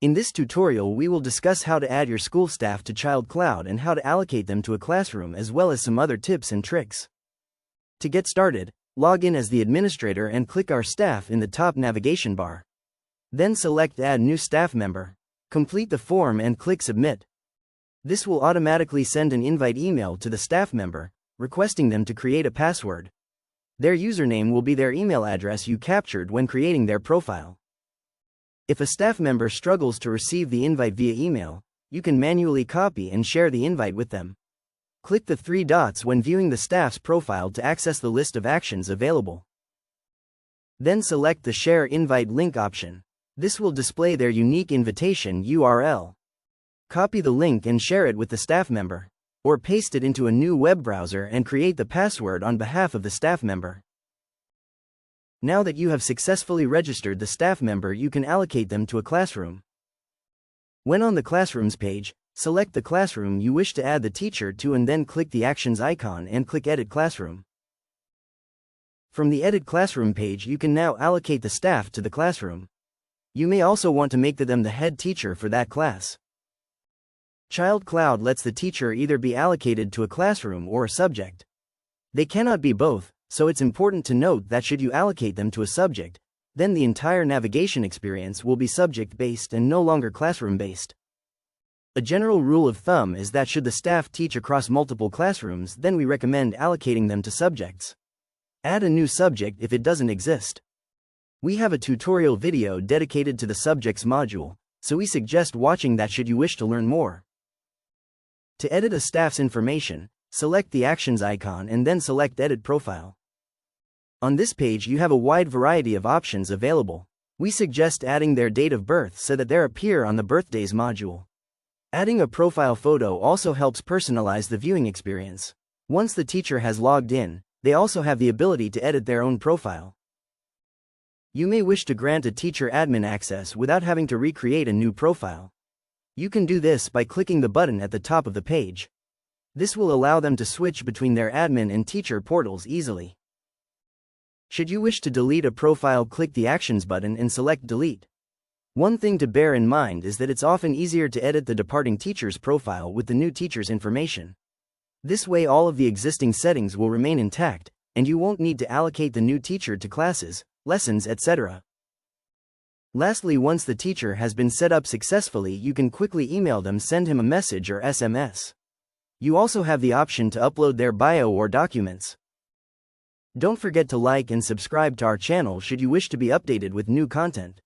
In this tutorial we will discuss how to add your school staff to ChildCloud and how to allocate them to a classroom, as well as some other tips and tricks. To get started, log in as the administrator and click Our Staff in the top navigation bar. Then select Add New Staff Member. Complete the form and click Submit. This will automatically send an invite email to the staff member, requesting them to create a password. Their username will be their email address you captured when creating their profile. If a staff member struggles to receive the invite via email, you can manually copy and share the invite with them. Click the three dots when viewing the staff's profile to access the list of actions available. Then select the Share Invite Link option. This will display their unique invitation URL. Copy the link and share it with the staff member, or paste it into a new web browser and create the password on behalf of the staff member. Now that you have successfully registered the staff member, you can allocate them to a classroom. When on the Classrooms page, select the classroom you wish to add the teacher to and then click the Actions icon and click Edit Classroom. From the Edit Classroom page you can now allocate the staff to the classroom. You may also want to make them the head teacher for that class. ChildCloud lets the teacher either be allocated to a classroom or a subject. They cannot be both, so it's important to note that should you allocate them to a subject, then the entire navigation experience will be subject-based and no longer classroom-based. A general rule of thumb is that should the staff teach across multiple classrooms, then we recommend allocating them to subjects. Add a new subject if it doesn't exist. We have a tutorial video dedicated to the Subjects module, so we suggest watching that should you wish to learn more. To edit a staff's information, select the Actions icon and then select Edit Profile. On this page you have a wide variety of options available. We suggest adding their date of birth so that they appear on the Birthdays module. Adding a profile photo also helps personalize the viewing experience. Once the teacher has logged in, they also have the ability to edit their own profile. You may wish to grant a teacher admin access without having to recreate a new profile. You can do this by clicking the button at the top of the page. This will allow them to switch between their admin and teacher portals easily. Should you wish to delete a profile, click the Actions button and select Delete. One thing to bear in mind is that it's often easier to edit the departing teacher's profile with the new teacher's information. This way all of the existing settings will remain intact, and you won't need to allocate the new teacher to classes, lessons, etc. Lastly, once the teacher has been set up successfully, you can quickly email them, send him a message or SMS. You also have the option to upload their bio or documents. Don't forget to like and subscribe to our channel should you wish to be updated with new content.